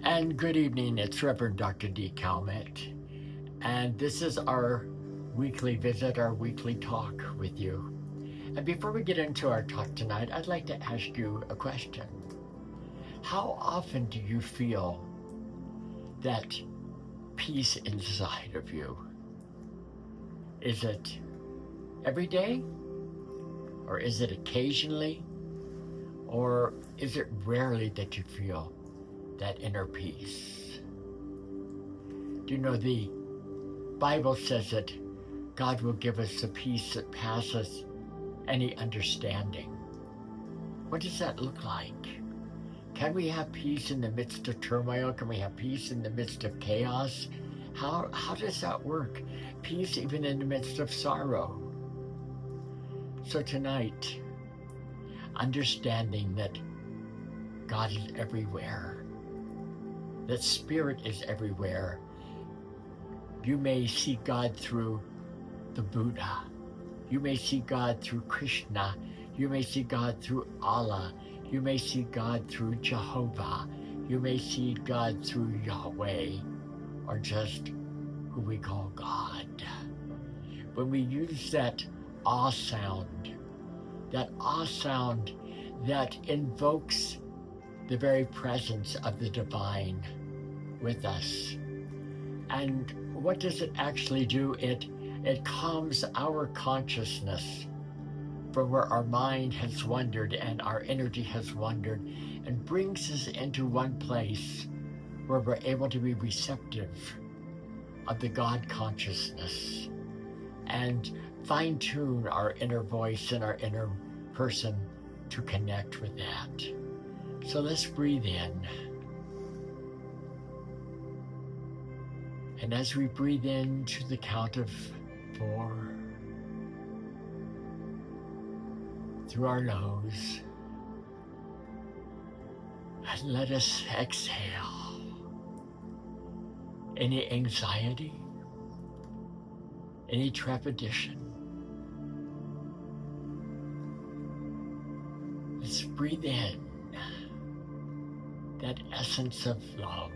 And good evening, it's Reverend Dr. D. Calmet, and this is our weekly visit, our weekly talk with you. And before we get into our talk tonight, I'd like to ask you a question. How often do you feel that peace inside of you? Is it every day? Or is it occasionally? Or is it rarely that you feel that inner peace? Do you know the Bible says that God will give us a peace that passes any understanding. What does that look like? Can we have peace in the midst of turmoil? Can we have peace in the midst of chaos? How does that work? Peace even in the midst of sorrow. So tonight, understanding that God is everywhere, that Spirit is everywhere. You may see God through the Buddha. You may see God through Krishna. You may see God through Allah. You may see God through Jehovah. You may see God through Yahweh, or just who we call God. When we use that ah sound that invokes the very presence of the divine with us. And what does it actually do? It calms our consciousness from where our mind has wandered and our energy has wandered, and brings us into one place where we're able to be receptive of the God consciousness and fine-tune our inner voice and our inner person to connect with that. So let's breathe in. And as we breathe in to the count of 4, through our nose, and let us exhale any anxiety, any trepidation. Let's breathe in that essence of love.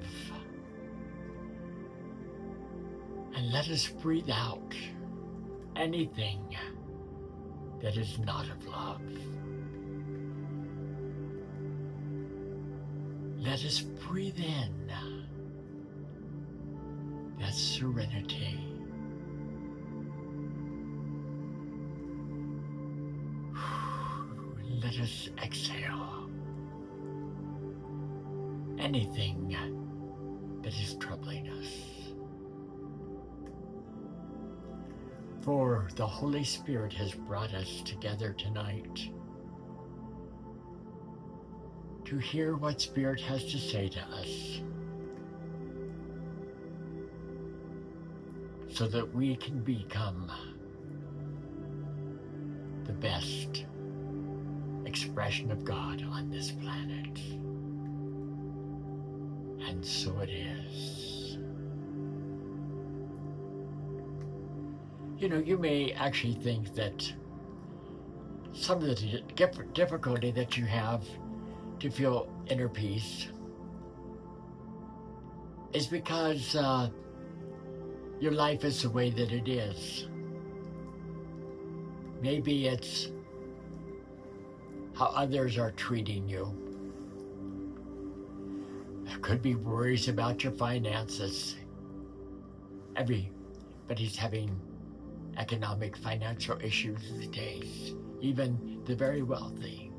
And let us breathe out anything that is not of love. Let us breathe in that serenity. Let us exhale anything that is troubling us. For the Holy Spirit has brought us together tonight to hear what Spirit has to say to us, so that we can become the best expression of God on this planet. And so it is. You know, you may actually think that some of the difficulty that you have to feel inner peace is because your life is the way that it is. Maybe it's how others are treating you. There could be worries about your finances. Everybody's having economic, financial issues these days, even the very wealthy.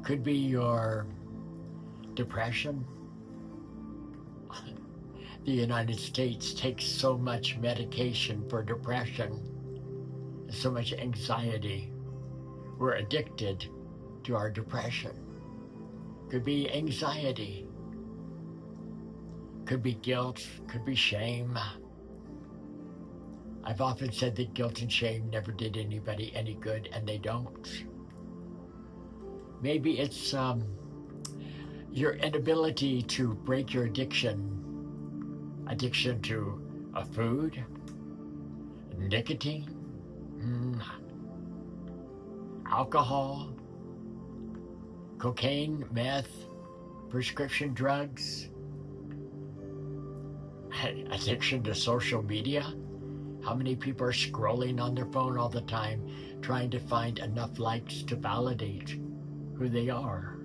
Could be your depression. The United States takes so much medication for depression, so much anxiety. We're addicted to our depression. Could be anxiety. Could be guilt. Could be shame. I've often said that guilt and shame never did anybody any good, and they don't. Maybe it's your inability to break your addiction to a food, nicotine, alcohol, cocaine, meth, prescription drugs, addiction to social media. How many people are scrolling on their phone all the time, trying to find enough likes to validate who they are?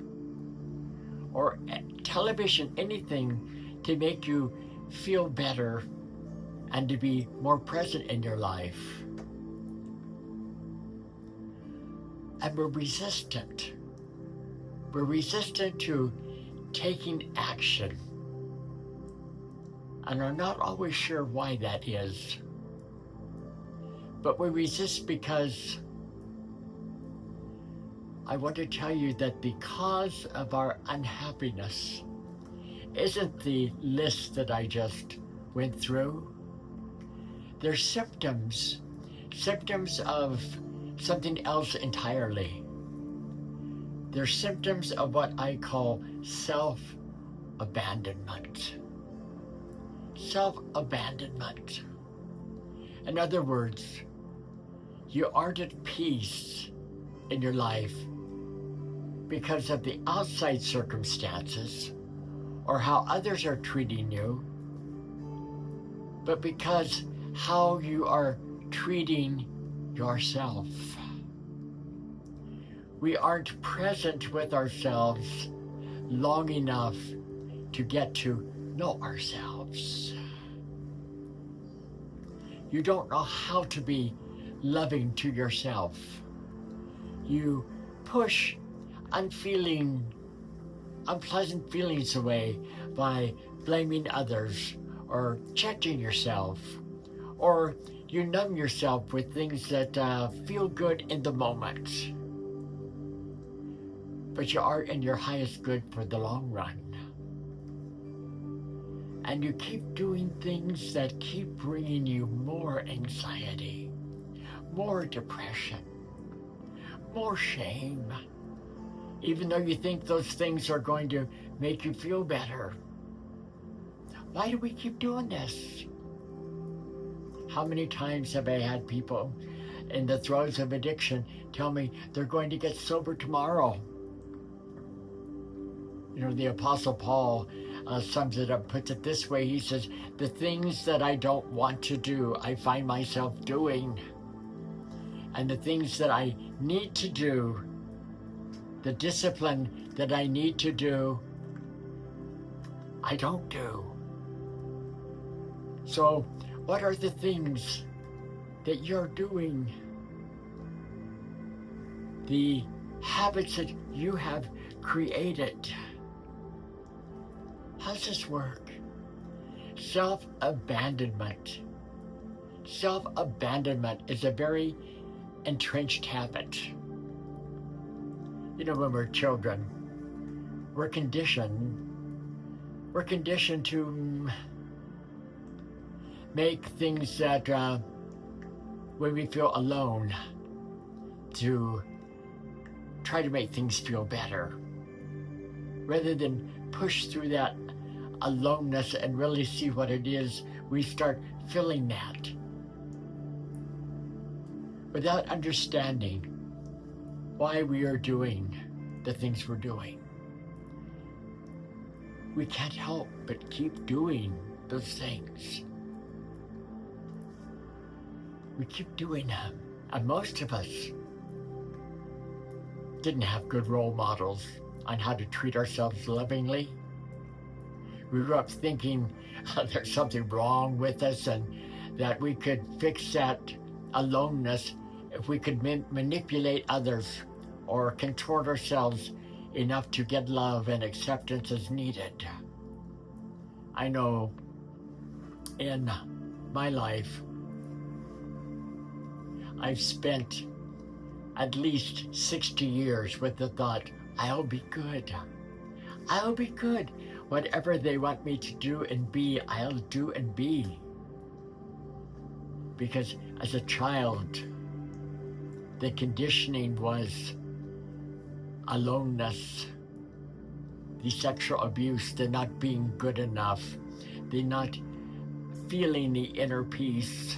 Or television, anything to make you feel better and to be more present in your life. And we're resistant. We're resistant to taking action and are not always sure why that is. But we resist because I want to tell you that the cause of our unhappiness isn't the list that I just went through. They're symptoms of something else entirely. They're symptoms of what I call self-abandonment. Self-abandonment. In other words, you aren't at peace in your life because of the outside circumstances or how others are treating you, but because how you are treating yourself. We aren't present with ourselves long enough to get to know ourselves. You don't know how to be loving to yourself. You push unpleasant feelings away by blaming others or judging yourself, or you numb yourself with things that feel good in the moment, but you aren't in your highest good for the long run. And you keep doing things that keep bringing you more anxiety, more depression, more shame, even though you think those things are going to make you feel better. Why do we keep doing this? How many times have I had people in the throes of addiction tell me they're going to get sober tomorrow? You know, the Apostle Paul sums it up, puts it this way. He says, the things that I don't want to do, I find myself doing. And the things that I need to do, the discipline that I need to do, I don't do. So what are the things that you're doing? The habits that you have created. How does this work? Self-abandonment. Self-abandonment is a very entrenched habit. You know, when we're children, we're conditioned to make things that, when we feel alone, to try to make things feel better, rather than push through that aloneness and really see what it is. We start feeling that without understanding why we are doing the things we're doing. We can't help but keep doing those things. We keep doing them. And most of us didn't have good role models on how to treat ourselves lovingly. We grew up thinking there's something wrong with us and that we could fix that aloneness if we could manipulate others or contort ourselves enough to get love and acceptance as needed. I know in my life, I've spent at least 60 years with the thought, I'll be good. I'll be good. Whatever they want me to do and be, I'll do and be. Because as a child, the conditioning was aloneness, the sexual abuse, the not being good enough, the not feeling the inner peace.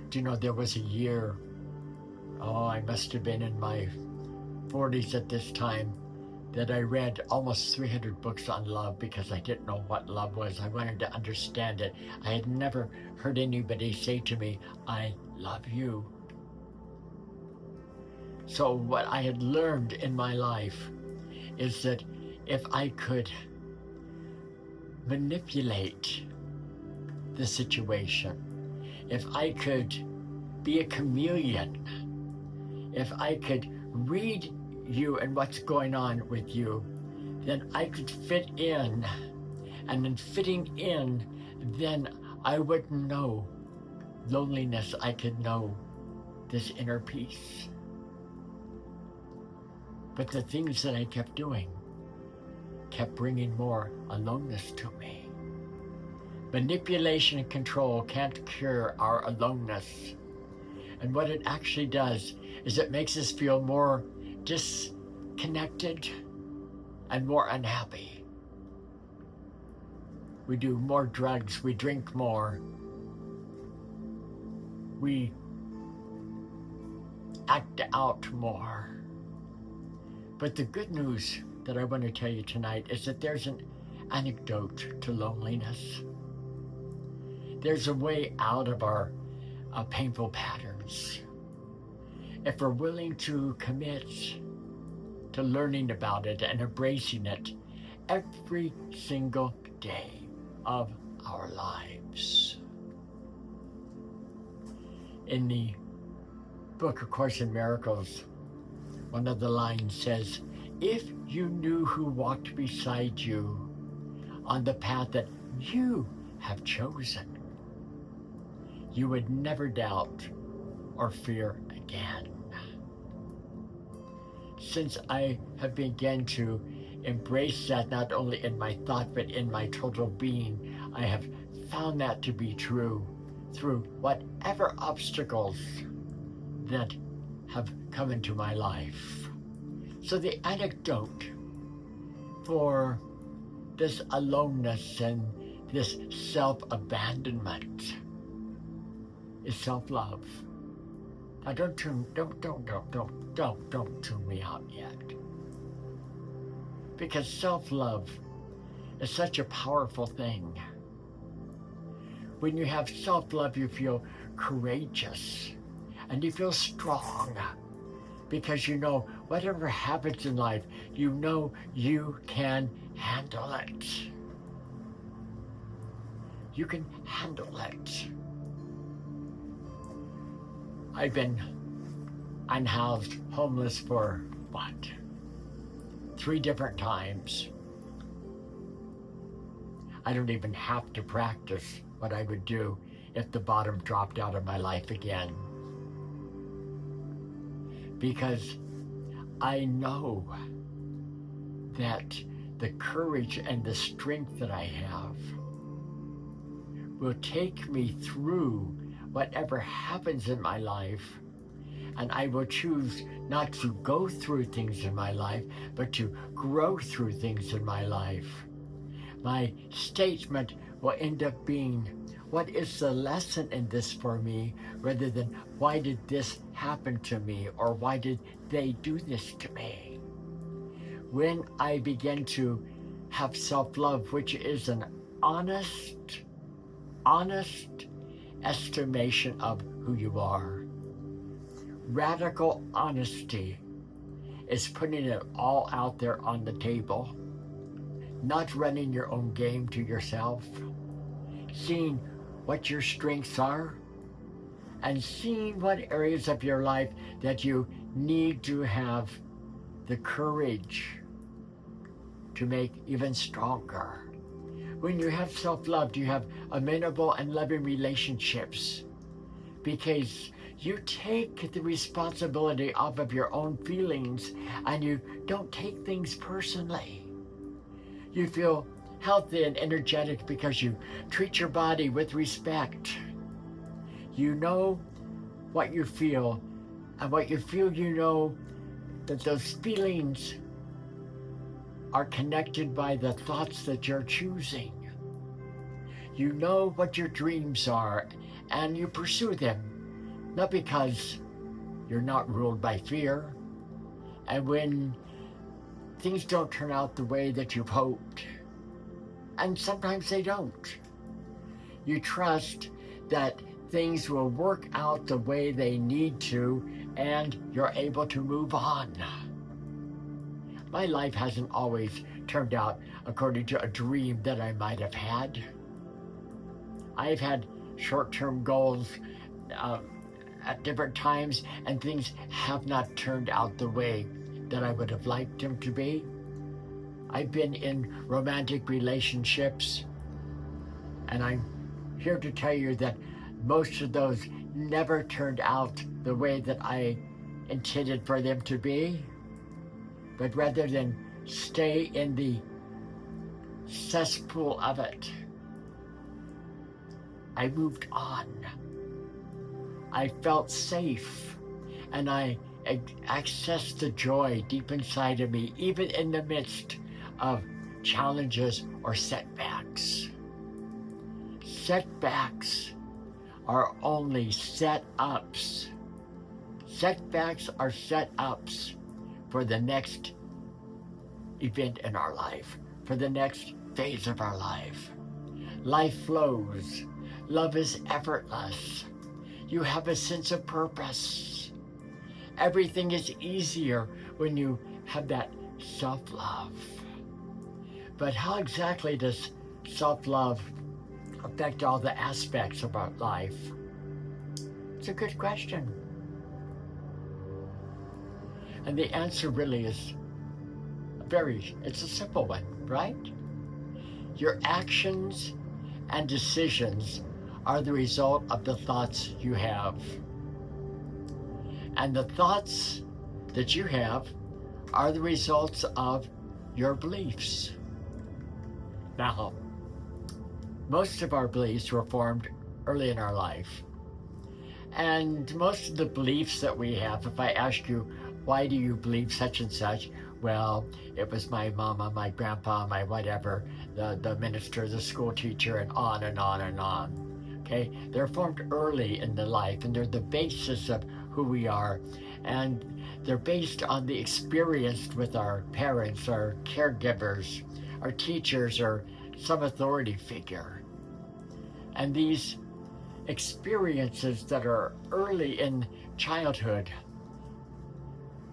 Do you know, there was a year, I must have been in my 40s at this time, that I read almost 300 books on love because I didn't know what love was. I wanted to understand it. I had never heard anybody say to me, I love you. So what I had learned in my life is that if I could manipulate the situation, if I could be a chameleon, if I could read you and what's going on with you, then I could fit in. And in fitting in, then I wouldn't know loneliness. I could know this inner peace. But the things that I kept doing kept bringing more aloneness to me. Manipulation and control can't cure our aloneness. And what it actually does is it makes us feel more disconnected and more unhappy. We do more drugs, we drink more, we act out more. But the good news that I want to tell you tonight is that there's an antidote to loneliness. There's a way out of our painful patterns. If we're willing to commit to learning about it and embracing it every single day of our lives. In the book, A Course in Miracles, one of the lines says, if you knew who walked beside you on the path that you have chosen, you would never doubt or fear again. Since I have begun to embrace that not only in my thought but in my total being, I have found that to be true through whatever obstacles that have come into my life. So the antidote for this aloneness and this self-abandonment is self-love. Now don't tune me out yet. Because self-love is such a powerful thing. When you have self-love, you feel courageous and you feel strong because you know whatever happens in life, you know you can handle it. You can handle it. I've been unhoused, homeless for 3 different times. I don't even have to practice what I would do if the bottom dropped out of my life again. Because I know that the courage and the strength that I have will take me through whatever happens in my life, and I will choose not to go through things in my life, but to grow through things in my life. My statement will end up being, what is the lesson in this for me, rather than why did this happen to me, or why did they do this to me? When I begin to have self-love, which is an honest estimation of who you are. Radical honesty is putting it all out there on the table, not running your own game to yourself, seeing what your strengths are, and seeing what areas of your life that you need to have the courage to make even stronger. When you have self-love, you have amenable and loving relationships because you take the responsibility off of your own feelings and you don't take things personally. You feel healthy and energetic because you treat your body with respect. You know what you feel, and what you feel, you know that those feelings are connected by the thoughts that you're choosing. You know what your dreams are, and you pursue them, not because you're not ruled by fear. And when things don't turn out the way that you've hoped. And sometimes they don't. You trust that things will work out the way they need to, and you're able to move on. My life hasn't always turned out according to a dream that I might have had. I've had short-term goals at different times, and things have not turned out the way that I would have liked them to be. I've been in romantic relationships, and I'm here to tell you that most of those never turned out the way that I intended for them to be. But rather than stay in the cesspool of it, I moved on. I felt safe, and I accessed the joy deep inside of me, even in the midst of challenges or setbacks. Setbacks are only set-ups. Setbacks are set-ups for the next event in our life, for the next phase of our life. Life flows. Love is effortless. You have a sense of purpose. Everything is easier when you have that self-love. But how exactly does self-love affect all the aspects of our life? It's a good question. And the answer really is it's a simple one, right? Your actions and decisions are the result of the thoughts you have. And the thoughts that you have are the results of your beliefs. Now, most of our beliefs were formed early in our life. And most of the beliefs that we have, if I ask you, why do you believe such and such? Well, it was my mama, my grandpa, my whatever, the minister, the school teacher, and on and on and on. Okay? They're formed early in the life, and they're the basis of who we are. And they're based on the experience with our parents, our caregivers, our teachers, or some authority figure. And these experiences that are early in childhood,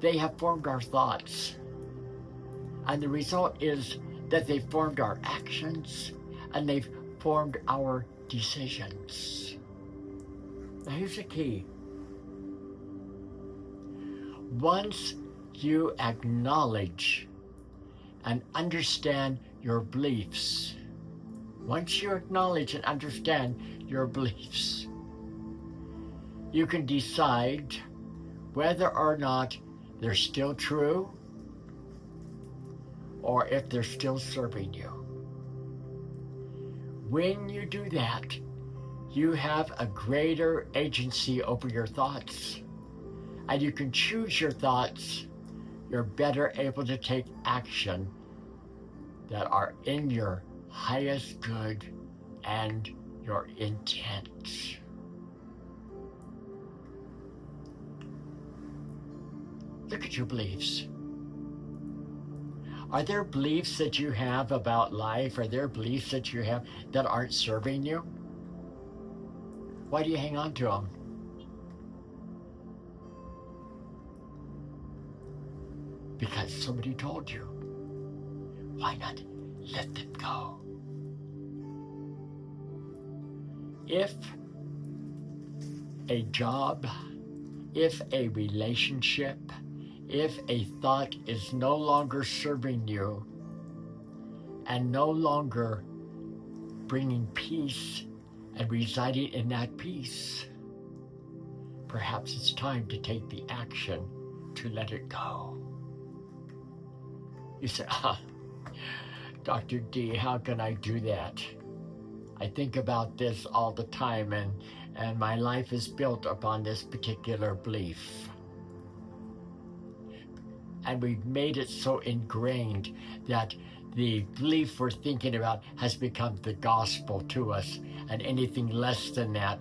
they have formed our thoughts. And the result is that they've formed our actions, and they've formed our decisions. Now here's the key. Once you acknowledge and understand your beliefs, once you acknowledge and understand your beliefs, you can decide whether or not they're still true or if they're still serving you. When you do that, you have a greater agency over your thoughts, and you can choose your thoughts. You're better able to take action that are in your highest good and your intent. Look at your beliefs. Are there beliefs that you have about life? Are there beliefs that you have that aren't serving you? Why do you hang on to them? Because somebody told you. Why not let them go? If a job, if a relationship, if a thought is no longer serving you and no longer bringing peace and residing in that peace, perhaps it's time to take the action to let it go. You say, Dr. D, how can I do that? I think about this all the time, and my life is built upon this particular belief. And we've made it so ingrained that the belief we're thinking about has become the gospel to us, and anything less than that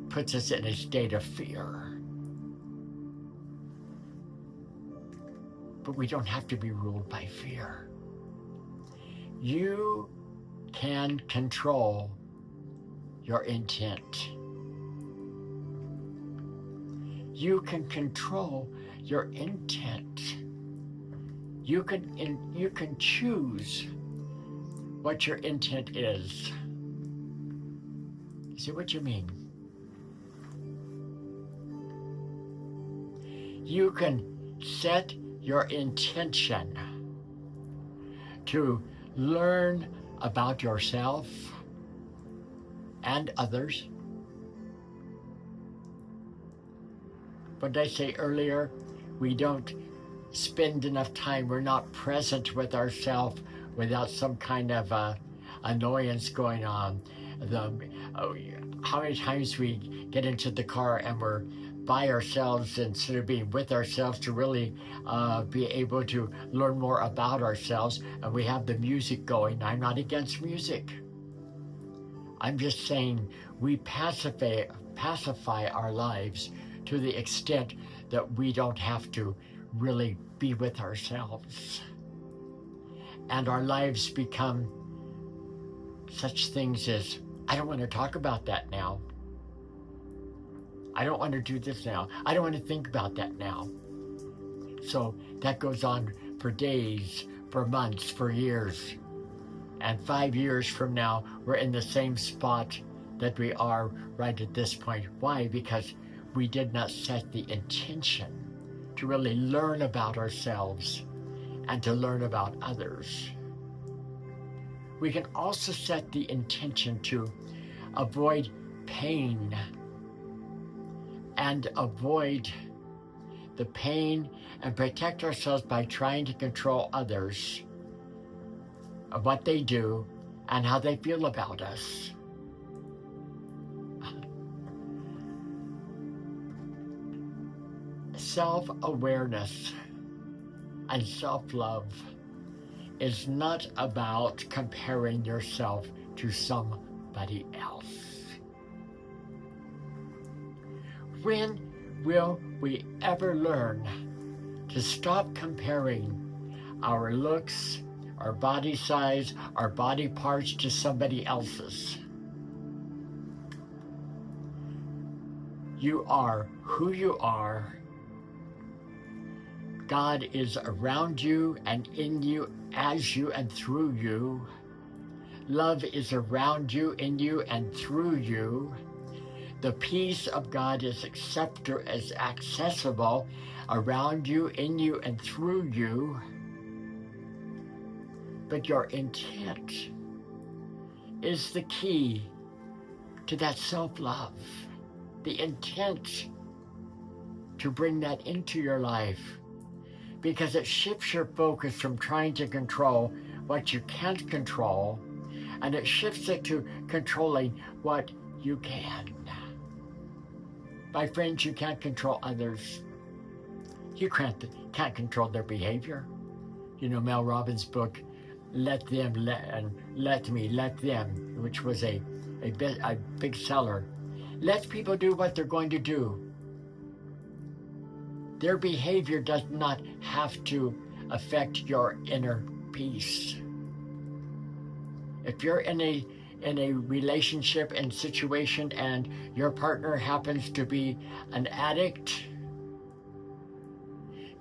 puts us in a state of fear. but we don't have to be ruled by fear. You can control your intent. You can control your intent. You can choose what your intent is. See what you mean? You can set your intention to learn about yourself and others. What did I say earlier? We don't spend enough time, we're not present with ourselves without some kind of annoyance going on. How many times we get into the car and we're by ourselves instead of being with ourselves to really be able to learn more about ourselves, and we have the music going. I'm not against music. I'm just saying we pacify our lives to the extent that we don't have to really be with ourselves. And our lives become such things as, I don't want to talk about that now. I don't want to do this now. I don't want to think about that now. So that goes on for days, for months, for years. And 5 years from now, we're in the same spot that we are right at this point. Why? Because we did not set the intention to really learn about ourselves and to learn about others. We can also set the intention to avoid pain and avoid the pain and protect ourselves by trying to control others of what they do and how they feel about us. Self-awareness and self-love is not about comparing yourself to somebody else. When will we ever learn to stop comparing our looks, our body size, our body parts to somebody else's? You are who you are. God is around you and in you, as you and through you. Love is around you, in you, and through you. The peace of God is accessible around you, in you, and through you. But your intent is the key to that self-love. The intent to bring that into your life, because it shifts your focus from trying to control what you can't control, and it shifts it to controlling what you can. My friends, you can't control others. You can't control their behavior. You know, Mel Robbins' book, Let Them, which was a big seller. Let people do what they're going to do. Their behavior does not have to affect your inner peace. If you're in a relationship and situation and your partner happens to be an addict,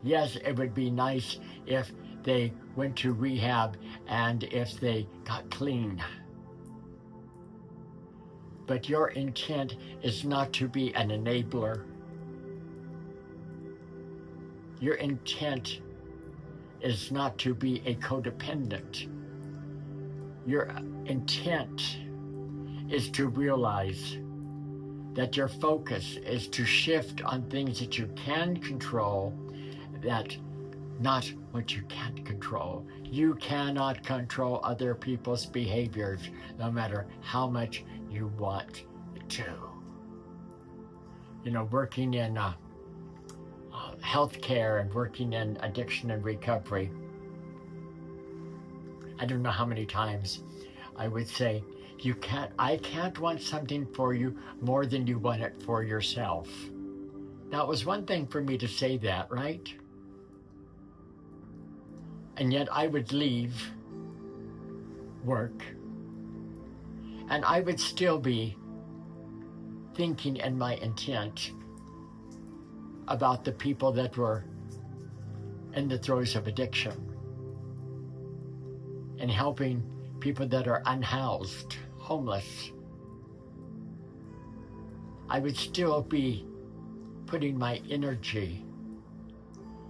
yes, it would be nice if they went to rehab and if they got clean. But your intent is not to be an enabler. Your intent is not to be a codependent. Your intent is to realize that your focus is to shift on things that you can control, that not what you can't control. You cannot control other people's behaviors, no matter how much you want to. You know, working in healthcare and working in addiction and recovery, I don't know how many times I would say, I can't want something for you more than you want it for yourself. Now, it was one thing for me to say that, right? And yet I would leave work and I would still be thinking in my intent about the people that were in the throes of addiction and helping people that are unhoused, homeless. I would still be putting my energy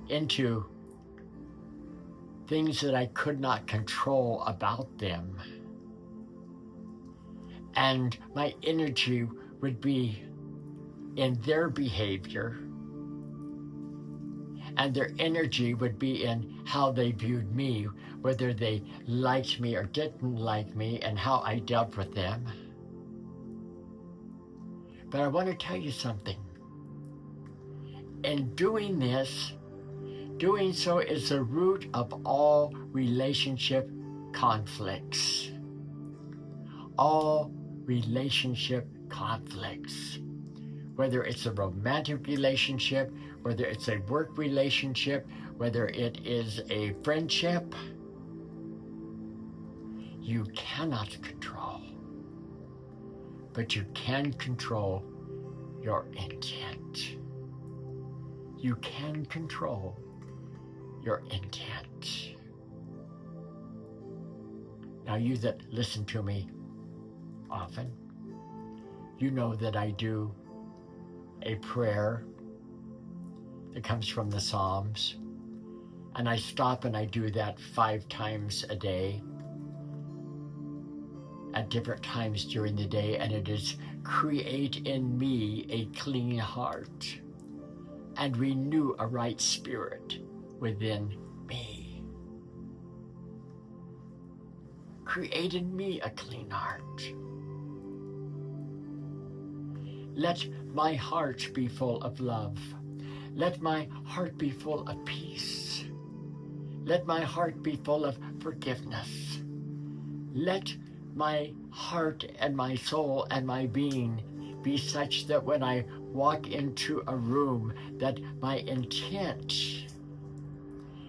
into things that I could not control about them. And my energy would be in their behavior, and their energy would be in how they viewed me, whether they liked me or didn't like me, and how I dealt with them. But I want to tell you something. In doing this, doing so is the root of all relationship conflicts. All relationship conflicts. Whether it's a romantic relationship, whether it's a work relationship, whether it is a friendship, you cannot control. But you can control your intent. You can control your intent. Now, you that listen to me often, you know that I do a prayer that comes from the Psalms, and I stop and I do that 5 times a day at different times during the day, and it is create in me a clean heart and renew a right spirit within me. Create in me a clean heart. Let my heart be full of love. Let my heart be full of peace. Let my heart be full of forgiveness. Let my heart and my soul and my being be such that when I walk into a room, that my intent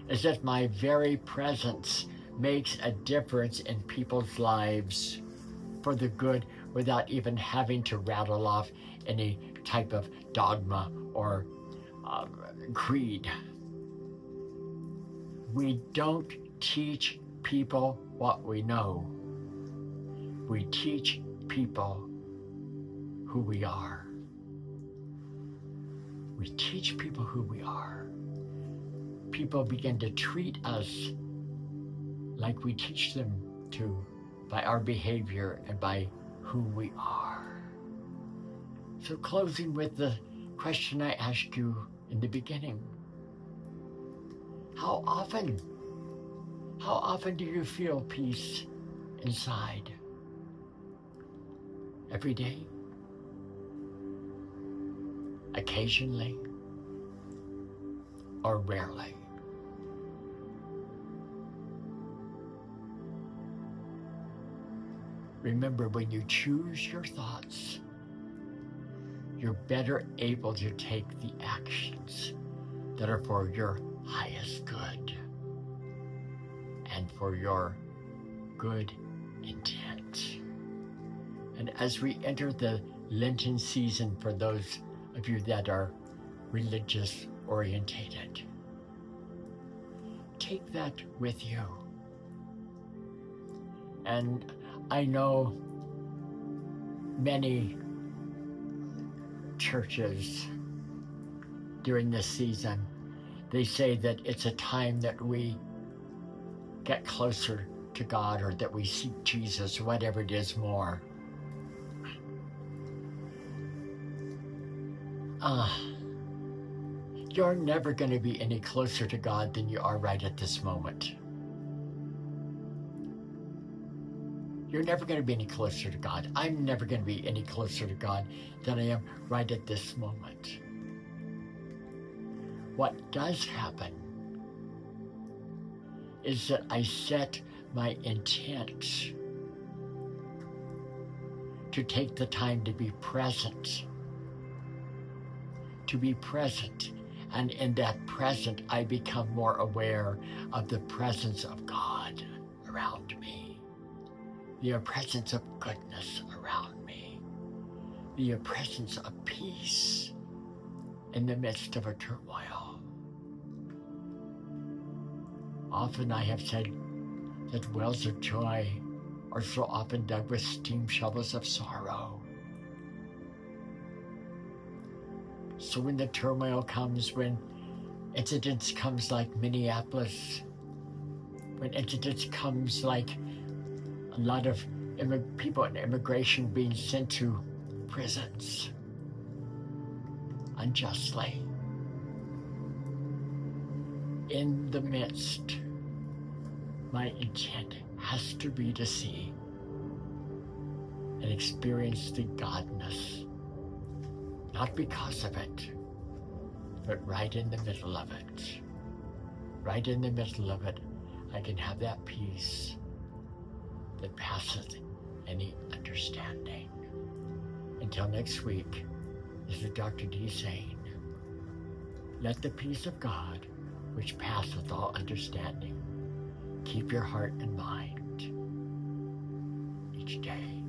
is that my very presence makes a difference in people's lives for the good, without even having to rattle off any type of dogma or creed. We don't teach people what we know. We teach people who we are. We teach people who we are. People begin to treat us like we teach them to, by our behavior and by who we are. So closing with the question I asked you in the beginning. How often do you feel peace inside? Every day? Occasionally? Or rarely? Remember, when you choose your thoughts, you're better able to take the actions that are for your highest good and for your good intent. And as we enter the Lenten season, for those of you that are religious orientated, take that with you. And I know many churches during this season, they say that it's a time that we get closer to God, or that we seek Jesus, whatever it is, more. You're never going to be any closer to God than you are right at this moment. You're never going to be any closer to God. I'm never going to be any closer to God than I am right at this moment. What does happen is that I set my intent to take the time to be present And in that present, I become more aware of the presence of God around me, the presence of goodness around me, the presence of peace in the midst of a turmoil. Often I have said that wells of joy are so often dug with steam shovels of sorrow. So when the turmoil comes, when incidents comes like Minneapolis, when incidents comes like a lot of people in immigration being sent to prisons unjustly, in the midst, my intent has to be to see and experience the Godness, not because of it, but right in the middle of it. Right in the middle of it, I can have that peace that passeth any understanding. Until next week, this is Dr. D saying, let the peace of God, which passeth all understanding, keep your heart and mind each day.